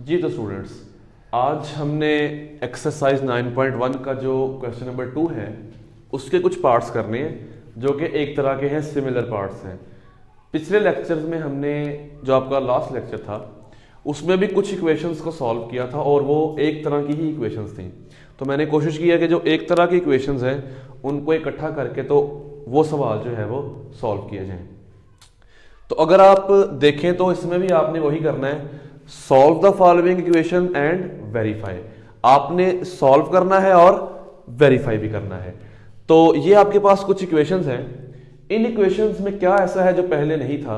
जी तो स्टूडेंट्स, आज हमने एक्सरसाइज 9.1 का जो क्वेश्चन नंबर 2 है उसके कुछ पार्ट्स करने हैं जो कि एक तरह के हैं, सिमिलर पार्ट्स हैं। पिछले लेक्चर्स में हमने जो आपका लास्ट लेक्चर था उसमें भी कुछ इक्वेशंस को सॉल्व किया था और वो एक तरह की ही इक्वेशंस थी। तो मैंने कोशिश की है कि जो एक तरह की इक्वेशंस हैं उनको इकट्ठा करके तो वो सवाल जो है वो सॉल्व किए जाएं। तो अगर आप देखें तो इसमें भी आपने वही करना है, solve the following equation and verify. आपने सॉल्व करना है और वेरीफाई भी करना है। तो ये आपके पास कुछ इक्वेशंस हैं। इन इक्वेशंस में क्या ऐसा है जो पहले नहीं था?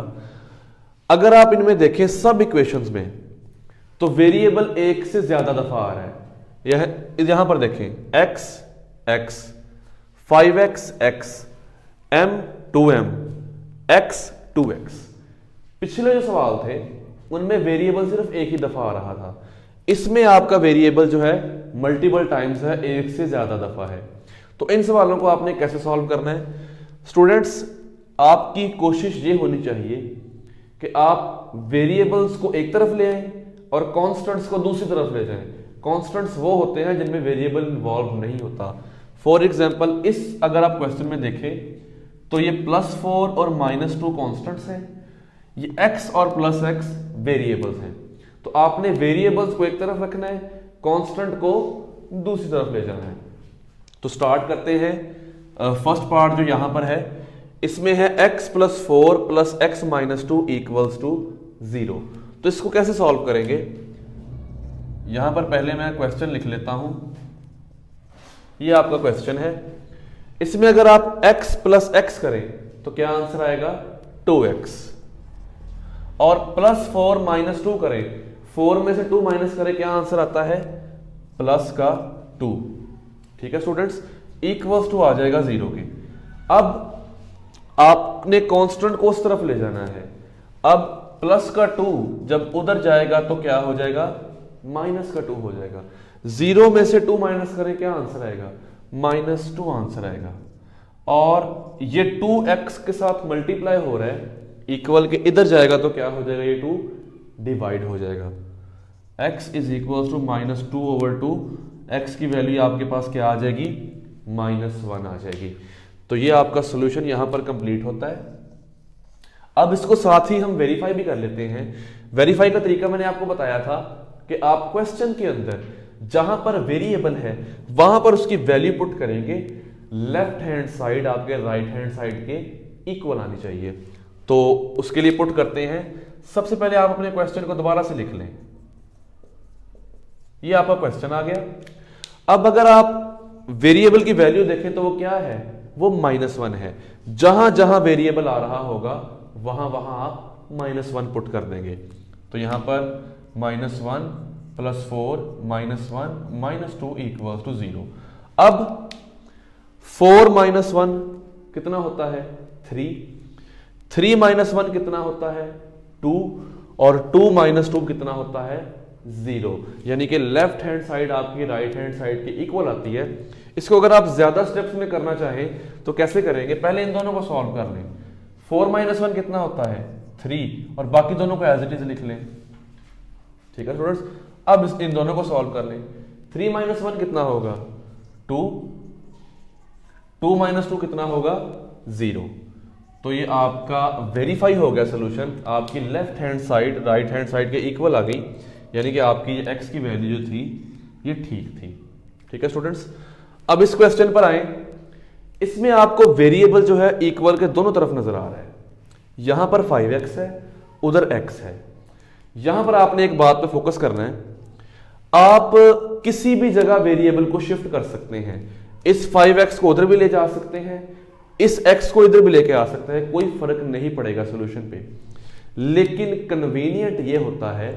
अगर आप इनमें देखें सब इक्वेशंस में तो वेरिएबल एक से ज्यादा दफा आ रहा है। यहां पर देखें x x 5x x m 2m x 2x। पिछले जो सवाल थे उनमें वेरिएबल सिर्फ एक ही दफा आ रहा था। इसमें आपका वेरिएबल जो है मल्टीपल टाइम्स है, एक से ज्यादा दफा है। तो इन सवालों को आपने कैसे सॉल्व करना है? स्टूडेंट्स, आपकी कोशिश ये होनी चाहिए कि आप वेरिएबल्स को एक तरफ ले आए और कांस्टेंट्स को दूसरी तरफ ले जाएं। कांस्टेंट्स वो होते हैं जिनमें वेरिएबल इन्वॉल्व नहीं होता। फॉर एग्जांपल, इस अगर आप क्वेश्चन में देखें तो ये +4 और -2 कांस्टेंट्स हैं, ये x और +x वेरिएबल्स हैं। तो आपने वेरिएबल्स को एक तरफ रखना है, कांस्टेंट को दूसरी तरफ ले जाना है। तो स्टार्ट करते हैं। फर्स्ट पार्ट जो यहां पर है इसमें है x + 4 + x - 2 = 0। तो इसको कैसे सॉल्व करेंगे? यहां पर पहले मैं क्वेश्चन लिख लेता हूं। ये आपका क्वेश्चन है। इसमें अगर आप x + x करें तो क्या आंसर आएगा? 2x। और +4 - 2 करें, 4 में से 2 माइनस करें, क्या आंसर आता है? +2। ठीक है स्टूडेंट्स, = आ जाएगा 0 के। अब आपने कांस्टेंट को उस तरफ ले जाना है। अब +2 जब उधर जाएगा तो क्या हो जाएगा? -2 हो जाएगा। 0 में से 2 माइनस करें, क्या आंसर आएगा? -2 आंसर आएगा। और ये 2x के साथ मल्टीप्लाई हो रहा है, इक्वल के इधर जाएगा तो क्या हो जाएगा? ये 2 डिवाइड हो जाएगा। x = -2/2। x की वैल्यू आपके पास क्या आ जाएगी? -1 आ जाएगी। तो ये आपका सॉल्यूशन यहां पर कंप्लीट होता है। अब इसको साथ ही हम वेरीफाई भी कर लेते हैं। वेरीफाई का तरीका मैंने आपको बताया था कि आप क्वेश्चन के अंदर जहां पर वेरिएबल है वहां पर उसकी वैल्यू पुट करेंगे, लेफ्ट हैंड साइड आपके राइट हैंड साइड के इक्वल आनी चाहिए। तो उसके लिए पुट करते हैं। सबसे पहले आप अपने क्वेश्चन को दोबारा से लिख लें। ये आपका क्वेश्चन आ गया। अब अगर आप वेरिएबल की वैल्यू देखें तो वो क्या है? वो -1 है। जहां जहां वेरिएबल आ रहा होगा वहां वहां आप -1 पुट कर देंगे। तो यहां पर -1 + 4 -1 -2 = 0। अब 4 - 1 कितना होता है? 3 - 1 कितना होता है? 2 और 2 - 2 कितना होता है? 0। यानी कि लेफ्ट हैंड साइड आपकी राइट हैंड साइड के इक्वल आती है। इसको अगर आप ज्यादा स्टेप्स में करना चाहें तो कैसे करेंगे? पहले इन दोनों को सॉल्व कर लें। 4 - 1 कितना होता है? 3 और बाकी दोनों को एज इट इज लिख लें। ठीक है स्टूडेंट्स, अब इन दोनों को सॉल्व कर लें। 3 - 1 कितना होगा? 2 2 - 2 कितना होगा? 0। तो ये आपका वेरीफाई हो गया सॉल्यूशन। आपकी left hand side right hand side के इक्वल आ गई, यानी कि आपकी x की वैल्यू जो थी ये ठीक थी। ठीक है स्टूडेंट्स, अब इस क्वेश्चन पर आए। इसमें आपको वेरिएबल जो है इक्वल के दोनों तरफ नजर आ रहा है। यहां पर 5x है, उधर x है। यहां पर आपने एक बात पे फोकस करना है, आप किसी भी जगह वेरिएबल को शिफ्ट कर सकते हैं। इस 5x को उधर भी ले जा सकते हैं, इस x को इधर भी लेके आ सकते हैं, कोई फर्क नहीं पड़ेगा सॉल्यूशन पे। लेकिन कन्वीनियंट ये होता है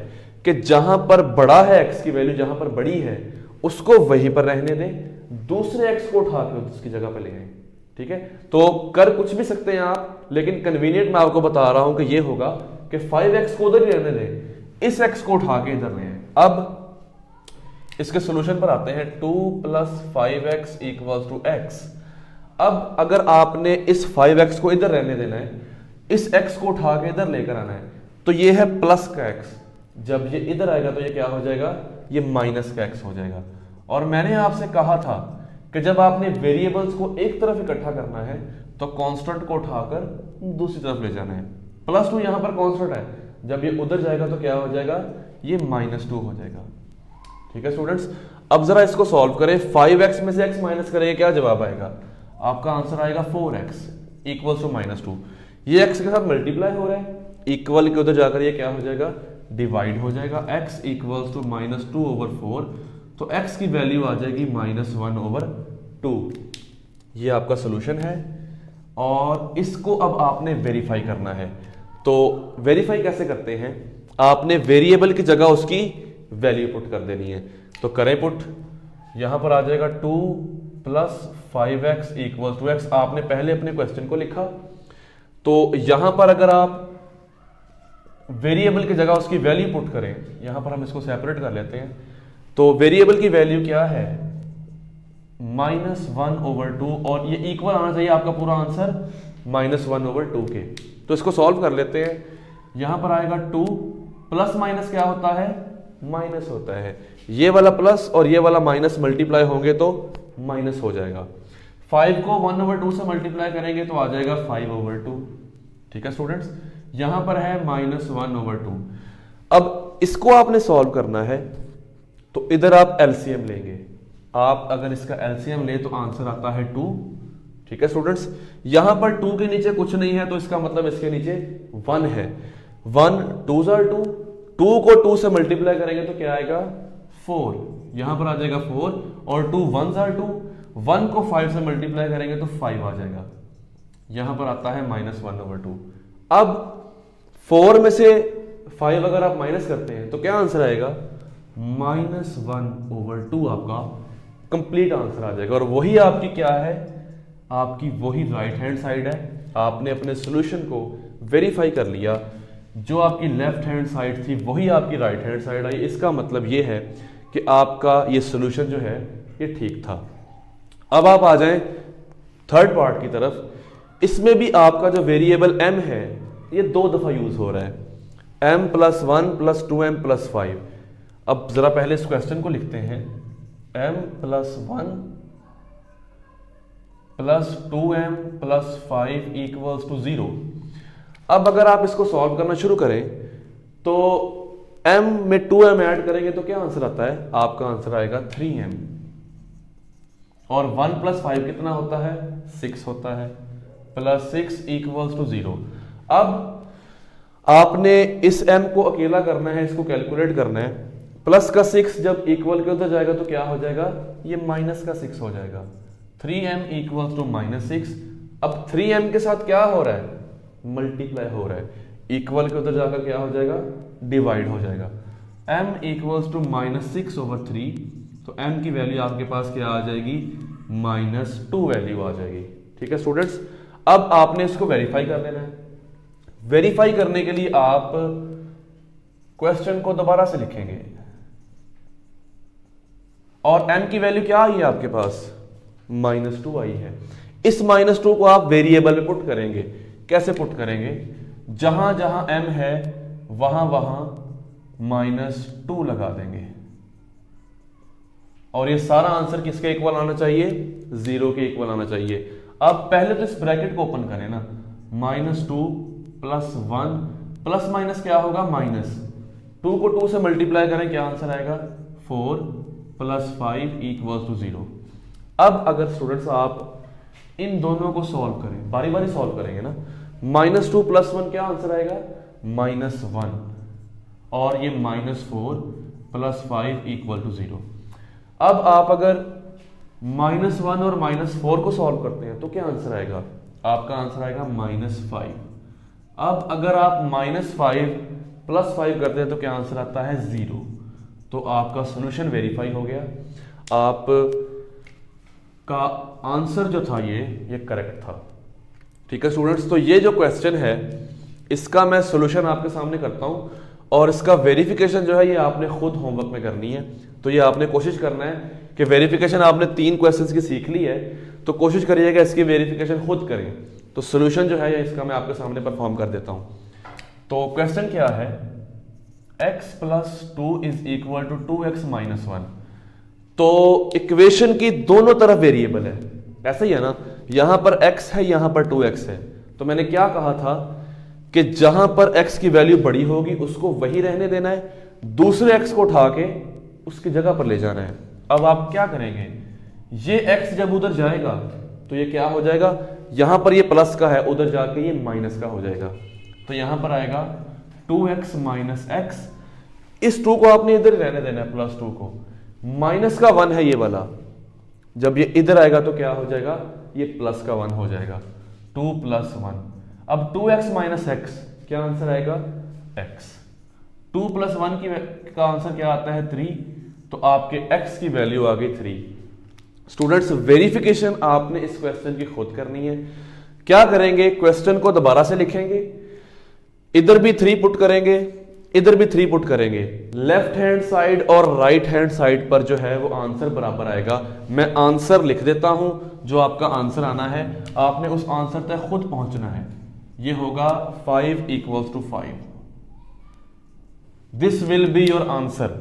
कि जहां पर बड़ा है x की वैल्यू, जहां पर बड़ी है उसको वहीं पर रहने दें, दूसरे x को उठा के उसकी जगह पर ले आए। ठीक है, तो कर कुछ भी सकते हैं आप, लेकिन कन्वीनियंट मैं आपको बता रहा हूं कि ये होगा कि 5x को उधर ही रहने दें, इस x को उठा के इधर ले आए। अब इसके सॉल्यूशन पर आते हैं। 2 + 5x = x। अब अगर आपने इस 5x को इधर रहने देना है, इस x को उठा के इधर लेकर आना है, तो ये है प्लस का x, जब ये इधर आएगा तो ये क्या हो जाएगा, ये माइनस का x हो जाएगा। और मैंने आपसे कहा था कि जब आपने वेरिएबल्स को एक तरफ इकट्ठा करना है तो कांस्टेंट को उठाकर दूसरी तरफ ले जाना है। +2 यहां पर कांस्टेंट है, जब ये उधर जाएगा तो क्या हो जाएगा, ये -2 हो जाएगा। ठीक है स्टूडेंट्स, अब जरा इसको सॉल्व करें। 5x में से x माइनस करेंगे, क्या जवाब आएगा, आपका आंसर आएगा 4x इक्वल्स टू -2। ये x के साथ मल्टीप्लाई हो रहा है, इक्वल के उधर जाकर ये क्या हो जाएगा, डिवाइड हो जाएगा। x इक्वल्स टू -2/4, तो x की वैल्यू आ जाएगी -1/2। ये आपका सोल्यूशन है और इसको अब आपने वेरीफाई करना है। तो वेरीफाई कैसे करते हैं, आपने वेरिएबल की जगह उसकी वैल्यू पुट कर देनी है। तो करें पुट, यहां पर आ जाएगा 2 + 5x = 2x। आपने पहले अपने क्वेश्चन को लिखा, तो यहां पर अगर आप वेरिएबल की जगह उसकी वैल्यू पुट करें, यहां पर हम इसको सेपरेट कर लेते हैं, तो वेरिएबल की वैल्यू क्या है, -1/2, और ये इक्वल आना चाहिए आपका पूरा आंसर -1/2 के। तो इसको सॉल्व कर लेते हैं। यहां पर आएगा 2 प्लस माइनस क्या होता है, माइनस होता है। ये वाला प्लस और ये वाला माइनस मल्टीप्लाई होंगे तो माइनस हो जाएगा। 5 को 1/2 से मल्टीप्लाई करेंगे तो आ जाएगा 5/2। ठीक है स्टूडेंट्स, यहां पर है -1/2। अब इसको आपने सॉल्व करना है, तो इधर आप एलसीएम लेंगे। आप अगर इसका एलसीएम ले तो आंसर आता है 2। ठीक है स्टूडेंट्स, यहां पर 2 के नीचे कुछ नहीं है, तो इसका मतलब इसके नीचे 1 है। 1 2s are 2, 2 को 2 से मल्टीप्लाई करेंगे तो क्या आएगा, 4। यहां पर आ जाएगा 4, और 2 1s are 2, 1 को 5 से मल्टीप्लाई करेंगे तो 5 आ जाएगा। यहां पर आता है -1/2। अब 4 में से 5 अगर आप माइनस करते हैं तो क्या आंसर आएगा, -1/2 आपका कंप्लीट आंसर आ जाएगा। और वही आपकी क्या है, आपकी वही राइट हैंड साइड है। आपने अपने सॉल्यूशन को वेरीफाई कर लिया, जो आपकी लेफ्ट हैंड साइड थी वही आपकी राइट हैंड साइड आई। इसका मतलब ये है कि आपका ये सॉल्यूशन जो है ये ठीक था। अब आप आ जाएं थर्ड पार्ट की तरफ। इसमें भी आपका जो वेरिएबल m है ये 2 दफा यूज हो रहा है, m + 1 + 2m + 5। अब जरा पहले इस क्वेश्चन को लिखते हैं, m + 1 + 2m + 5 = 0। अब अगर आप इसको सॉल्व करना शुरू करें तो m में 2m ऐड करेंगे तो क्या आंसर आता है, आपका आंसर आएगा 3m। और 1 + 5 कितना होता है, 6 होता है, +6 = 0। अब आपने इस m को अकेला करना है, इसको कैलकुलेट करना है। प्लस का 6 जब इक्वल के उधर जाएगा तो क्या हो जाएगा, ये माइनस का 6 हो जाएगा। 3m = -6। अब 3m के साथ क्या हो रहा है, मल्टीप्लाई हो रहा है। इक्वल के उधर जाकर क्या हो जाएगा, डिवाइड हो जाएगा। m = -6/3, तो m की वैल्यू आपके पास क्या आ जाएगी, -2 वैल्यू आ जाएगी। ठीक है स्टूडेंट्स, अब आपने इसको वेरीफाई कर लेना है। वेरीफाई करने के लिए आप क्वेश्चन को दोबारा से लिखेंगे और m की वैल्यू क्या आई है आपके पास, -2 आई है। इस -2 को आप वेरिएबल में पुट करेंगे। कैसे पुट करेंगे, जहां जहां m है वहां वहां -2 लगा देंगे, और ये सारा आंसर किसके इक्वल आना चाहिए, 0 के इक्वल आना चाहिए। अब पहले तो इस ब्रैकेट को ओपन करें ना, -2 + 1 प्लस माइनस क्या होगा, -2 को 2 से मल्टीप्लाई करें, क्या आंसर आएगा, 4 + 5 = 0। अब अगर स्टूडेंट्स आप इन दोनों को सॉल्व करें, बारी बारी सॉल्व करेंगे ना, -2 + 1 क्या आंसर आएगा, -1, और ये -4 + 5 = 0। अब आप अगर -1 और -4 को सॉल्व करते हैं तो क्या आंसर आएगा, आपका आंसर आएगा -5। अब अगर आप -5 + 5 करते हैं तो क्या आंसर आता है, 0। तो आपका सॉल्यूशन वेरीफाई हो गया, आप का आंसर जो था ये करेक्ट था। ठीक है स्टूडेंट्स, तो ये जो क्वेश्चन है इसका मैं सॉल्यूशन आपके सामने करता हूं, और इसका वेरिफिकेशन जो है ये आपने खुद होमवर्क में करनी है। तो ये आपने कोशिश करना है कि वेरिफिकेशन आपने 3 क्वेश्चंस की सीख ली है, तो कोशिश करिएगा इसकी वेरिफिकेशन खुद करें। तो सॉल्यूशन जो है इसका मैं आपके सामने परफॉर्म कर देता हूं। तो क्वेश्चन क्या है, x plus 2 is equal to 2x minus 1। तो इक्वेशन की दोनों तरफ वेरिएबल है, ऐसा ही है ना, यहां पर x है, यहां पर 2x है। तो मैंने क्या कहा था कि जहां पर x की वैल्यू बड़ी होगी उसको वही रहने देना है, दूसरे x को उठा के उसकी जगह पर ले जाना है। अब आप क्या करेंगे, ये x जब उधर जाएगा तो ये क्या हो जाएगा, यहां पर ये प्लस का है, उधर जाके ये माइनस का हो जाएगा। तो यहां पर आएगा 2x माइनस x, इस 2 को आपने इधर रहने देना है, प्लस 2 को, माइनस का 1 है ये वाला, जब ये इधर आएगा तो क्या हो जाएगा, ये प्लस का 1 हो जाएगा, 2 प्लस 1। अब 2x माइनस x, क्या आंसर आएगा, x। 2 प्लस 1 का आंसर क्या आता है, 3। तो आपके x की वैल्यू आ गई 3। स्टूडेंट्स, वेरिफिकेशन आपने इस क्वेश्चन की खुद करनी है। क्या करेंगे, क्वेश्चन को दोबारा से लिखेंगे, इधर भी 3 पुट करेंगे, इधर भी 3 पुट करेंगे, लेफ्ट हैंड साइड और राइट हैंड साइड पर जो है वो आंसर बराबर आएगा। मैं आंसर लिख देता हूं, जो आपका आंसर आना है आपने उस आंसर तक खुद पहुंचना है। ये होगा 5 equals to 5। This will be your answer.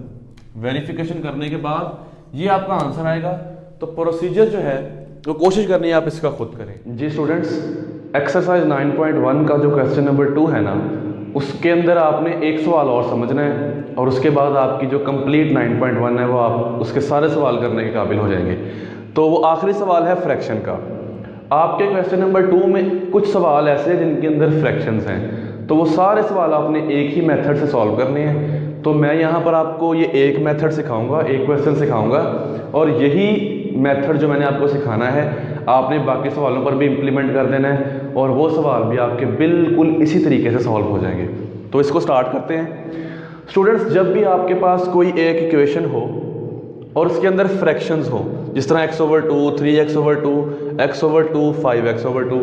Verification करने के बाद ये आपका आंसर आएगा। तो प्रोसीजर जो है वो कोशिश करनी है आप इसका खुद करें। जी स्टूडेंट्स, एक्सरसाइज 9.1 का जो क्वेश्चन नंबर 2 है ना, उसके अंदर आपने एक सवाल और समझना है और उसके बाद आपकी जो कंप्लीट 9.1 है वो आप उसके सारे सवाल करने के काबिल हो जाएंगे। तो वो आखिरी सवाल है फ्रैक्शन का। आपके क्वेश्चन नंबर 2 में कुछ सवाल ऐसे हैं जिनके अंदर फ्रैक्शंस हैं, तो वो सारे सवाल आपने एक ही मेथड से सॉल्व करने हैं। तो मैं यहाँ पर आपको ये एक मेथड सिखाऊंगा, एक क्वेश्चन सिखाऊंगा, और यही मेथड जो मैंने आपको सिखाना है आपने बाकी सवालों पर भी इम्प्लीमेंट कर देना है, और वो सवाल भी आपके बिल्कुल इसी तरीके से सॉल्व हो जाएंगे। तो इसको स्टार्ट करते हैं। स्टूडेंट्स, जब भी आपके पास कोई एक इक्वेशन हो और उसके अंदर फ्रैक्शंस हो, जिस तरह x/2, 3x/2, x/2, 5x/2,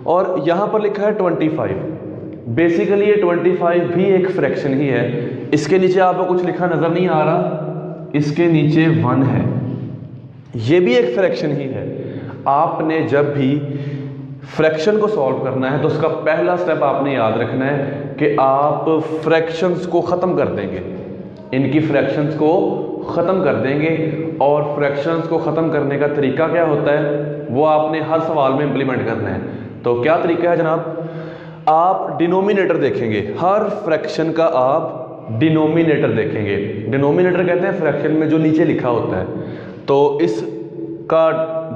और यहाँ पर लिखा है 25। बेसिकली ये 25 भी एक फ्रैक्शन ही है। इसके नीचे आपको कुछ लिखा नजर नहीं आ रहा, इसके नीचे 1 है, ये भी एक फ्रैक्शन ही है। आपने जब भी फ्रैक्शन को सॉल्व करना है तो उसका पहला स्टेप आपने याद रखना है कि आप फ्रैक्शंस को ख़त्म कर देंगे, इनकी फ्रैक्शंस को ख़त्म कर देंगे। और फ्रैक्शंस को ख़त्म करने का तरीका क्या होता है वो आपने हर सवाल में इम्प्लीमेंट करना है। तो क्या तरीका है जनाब, आप डिनोमिनेटर देखेंगे, हर फ्रैक्शन का आप डिनोमिनेटर देखेंगे। डिनोमिनेटर कहते हैं फ्रैक्शन में जो नीचे लिखा होता है। तो इसका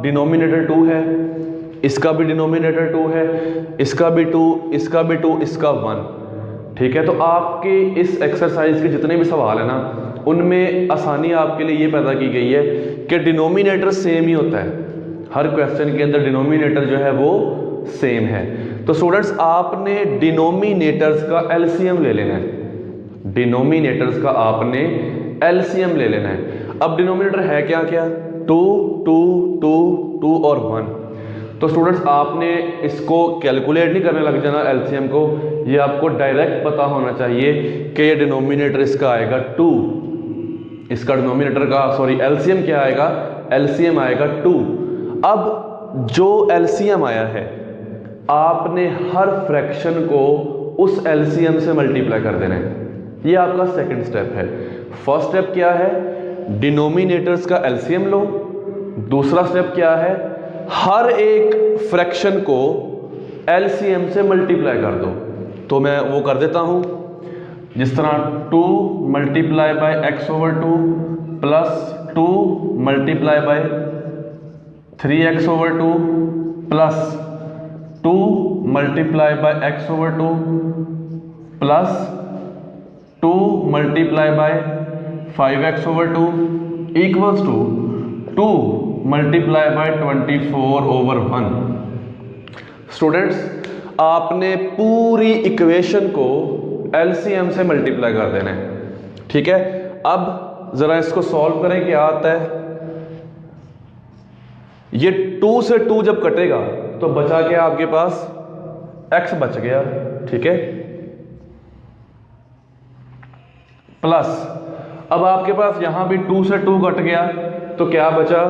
डिनोमिनेटर 2 है, इसका भी डिनोमिनेटर 2 है, इसका भी 2, इसका भी 2, इसका 1। ठीक है, तो आपके इस एक्सरसाइज के जितने भी सवाल है ना, उनमें आसानी आपके लिए ये पैदा की गई है कि डिनोमिनेटर सेम ही होता है। हर क्वेश्चन के अंदर डिनोमिनेटर जो है वो सेम है। तो स्टूडेंट्स, आपने डिनोमिनेटर्स का एलसीएम ले लेना है। डिनोमिनेटर्स का आपने एलसीएम ले लेना है। अब डिनोमिनेटर है क्या क्या, 2, 2, 2, 2 और 1। तो स्टूडेंट्स, आपने इसको कैलकुलेट नहीं करने लग जाना एलसीएम को, ये आपको डायरेक्ट पता होना चाहिए कि ये डिनोमिनेटर इसका आएगा 2, इसका डिनोमिनेटर का एलसीएम क्या आएगा, एलसीएम आएगा 2। अब जो एलसीएम आया है आपने हर फ्रैक्शन को उस एलसीएम से मल्टीप्लाई कर देना है। ये आपका सेकंड स्टेप है। फर्स्ट स्टेप क्या है, डिनोमिनेटर्स का एलसीएम लो। दूसरा स्टेप क्या है, हर एक फ्रैक्शन को एलसीएम से मल्टीप्लाई कर दो। तो मैं वो कर देता हूं, जिस तरह 2 multiply by x/2 plus 2 multiply by 3x/2 plus 2 multiply by x/2 plus 2 multiply by 5x/2 equals to 2 multiply by 24/1। Students, आपने पूरी इक्वेशन को एलसीएम से मल्टीप्लाई कर देना है। ठीक है, अब जरा इसको सॉल्व करें, क्या आता है। ये 2 से 2 जब कटेगा तो बचा क्या आपके पास, x बच गया। ठीक है, प्लस अब आपके पास यहां भी 2 से 2 कट गया तो क्या बचा,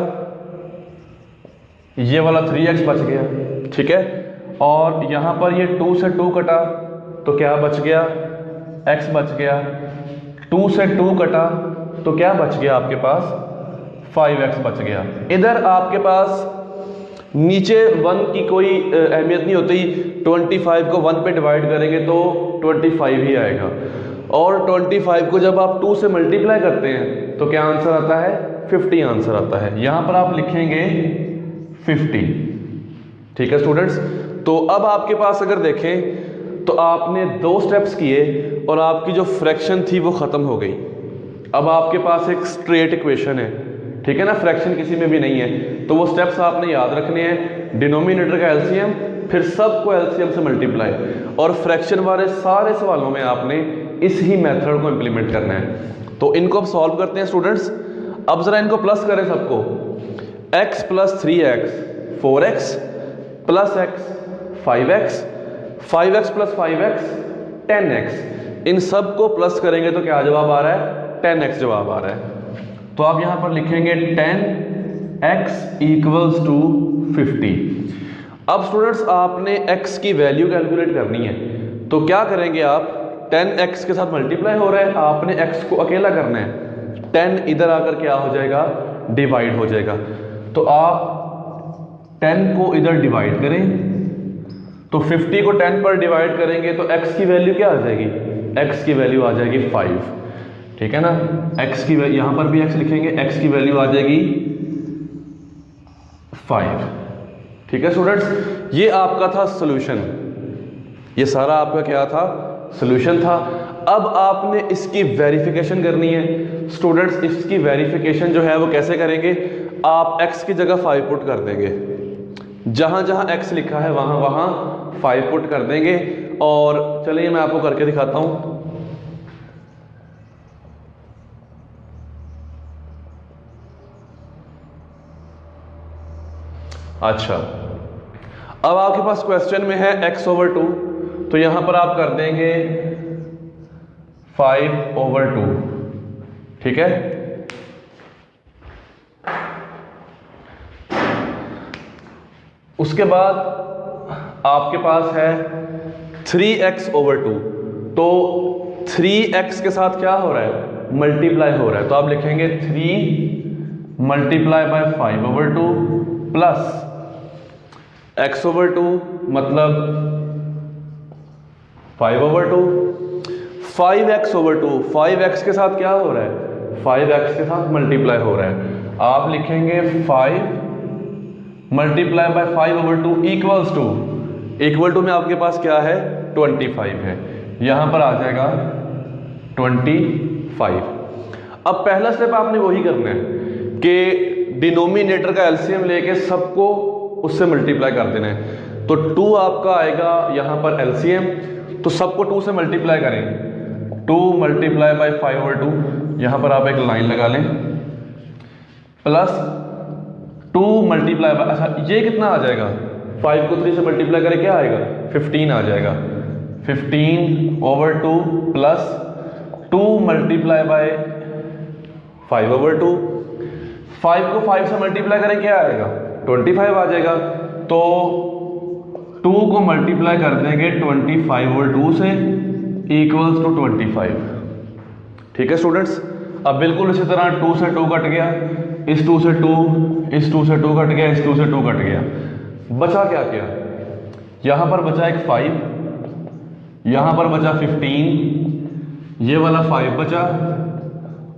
ये वाला 3x बच गया। ठीक है, और यहां पर ये 2 से 2 कटा तो क्या बच गया, x बच गया। 2 से 2 कटा तो क्या बच गया आपके पास, 5x बच गया। इधर आपके पास नीचे 1 की कोई अहमियत नहीं होती, 25 को 1 पे डिवाइड करेंगे तो 25 ही आएगा, और 25 को जब आप 2 से मल्टीप्लाई करते हैं तो क्या आंसर आता है, 50 आंसर आता है। यहां पर आप लिखेंगे 50। ठीक है स्टूडेंट्स, तो अब आपके पास अगर देखें तो आपने 2 स्टेप्स किए और आपकी जो फ्रैक्शन थी वो ख़त्म हो गई। अब आपके पास एक स्ट्रेट इक्वेशन है, ठीक है ना, फ्रैक्शन किसी में भी नहीं है, तो वो स्टेप्स आपने याद रखने हैं। डिनोमिनेटर का एलसीएम, फिर सबको एलसीएम से मल्टीप्लाई, और फ्रैक्शन वाले सारे सवालों में आपने इस ही मेथड को इंप्लीमेंट करना है। तो इनको अब सॉल्व करते हैं स्टूडेंट्स। अब जरा इनको प्लस करें सबको, x plus 3x 4x plus x 5x, 5x plus 5x 10x, इन सब को प्लस करेंगे तो क्या जवाब आ रहा है, 10x जवाब आ रहा है। तो आप यहां पर लिखेंगे 10x इक्वल्स टू 50। अब स्टूडेंट्स आपने x की वैल्यू कैलकुलेट करनी है, तो क्या करेंगे आप, 10x के साथ मल्टीप्लाई हो रहा है, आपने x को अकेला करना है, 10 इधर आकर क्या हो जाएगा, डिवाइड हो जाएगा। तो आप 10 को इधर डिवाइड करें, तो 50 को 10 पर डिवाइड करेंगे तो x की वैल्यू क्या आ जाएगी, x की वैल्यू आ जाएगी 5। ठीक है ना, x की वैल्यू, यहां पर भी x लिखेंगे, x की वैल्यू आ जाएगी 5। ठीक है स्टूडेंट्स, ये आपका था सॉल्यूशन, ये सारा आपका क्या था, सॉल्यूशन था। अब आपने इसकी वेरिफिकेशन करनी है स्टूडेंट्स। इसकी वेरिफिकेशन जो है वो कैसे करेंगे, आप x की जगह 5 पुट कर देंगे, जहां जहां x लिखा है वहां वहां 5 पुट कर देंगे। और चलिए मैं आपको करके दिखाता हूं। अच्छा, अब आपके पास क्वेश्चन में है x/2, तो यहां पर आप कर देंगे 5/2। ठीक है, उसके बाद आपके पास है 3x/2, तो 3x के साथ क्या हो रहा है, मल्टीप्लाई हो रहा है, तो आप लिखेंगे 3 मल्टीप्लाई बाय 5/2 प्लस x/2 मतलब 5/2, 5x/2, 5x के साथ क्या हो रहा है, 5x के साथ मल्टीप्लाई हो रहा है, आप लिखेंगे 5 multiply by 5/2 equals to, equal to में आपके पास क्या है, 25 है, यहां पर आ जाएगा 25। अब पहला स्टेप आपने वही करना है कि डिनोमिनेटर का एलसीएम लेके सबको उससे मल्टीप्लाई कर देना है। तो 2 आपका आएगा यहां पर एलसीएम, तो सबको 2 से मल्टीप्लाई करें, 2 मल्टीप्लाई बाय 5/2, यहां पर आप एक लाइन लगा लें, प्लस 2 मल्टीप्लाई बाय, अच्छा ये कितना आ जाएगा, 5 को 3 से मल्टीप्लाई करें क्या आएगा, 15 आ जाएगा, 15/2 प्लस 2 मल्टीप्लाई बाय 5/2, 5 को 5 से मल्टीप्लाई करें क्या आएगा, 25 आ जाएगा। तो 2 को मल्टीप्लाई कर देंगे 25/2 से इक्वल्स टू 25। ठीक है स्टूडेंट्स, अब बिल्कुल इसी तरह 2 से 2 कट गया, इस 2 से 2, इस 2 से 2 कट गया, इस 2 से 2 कट गया, बचा क्या क्या, यहां पर बचा एक 5, यहां पर बचा 15, ये वाला 5 बचा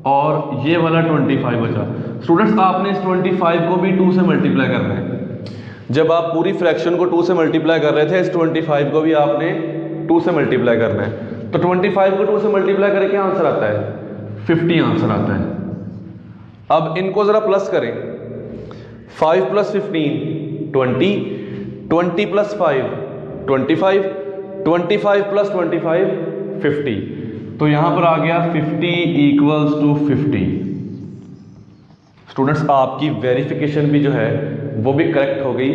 और ये वाला 25 बचा। स्टूडेंट्स आपने इस 25 को भी 2 से मल्टीप्लाई करना है, जब आप पूरी फ्रैक्शन को 2 से मल्टीप्लाई कर रहे थे, इस 25 को भी आपने 2 से मल्टीप्लाई करना है। तो 25 को 2 से मल्टीप्लाई करके क्या आंसर आता है, 50 आंसर आता है। अब इनको जरा प्लस करें, 5 प्लस 15 20, 20 प्लस 5 25, 25 प्लस 25 50, तो यहां पर आ गया 50 इक्वल्स टू 50। स्टूडेंट्स आपकी वेरिफिकेशन भी जो है वो भी करेक्ट हो गई।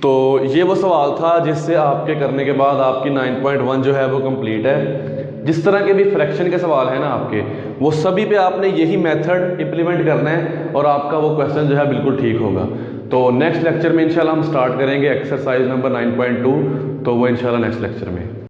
तो ये वो सवाल था जिससे आपके करने के बाद आपकी 9.1 जो है वो कंप्लीट है। जिस तरह के भी फ्रैक्शन के सवाल है ना आपके, वो सभी पे आपने यही मेथड इंप्लीमेंट करना है और आपका वो क्वेश्चन जो है बिल्कुल ठीक होगा। तो नेक्स्ट लेक्चर में इंशाल्लाह हम स्टार्ट करेंगे एक्सरसाइज नंबर 9.2, तो वो इंशाल्लाह नेक्स्ट लेक्चर में।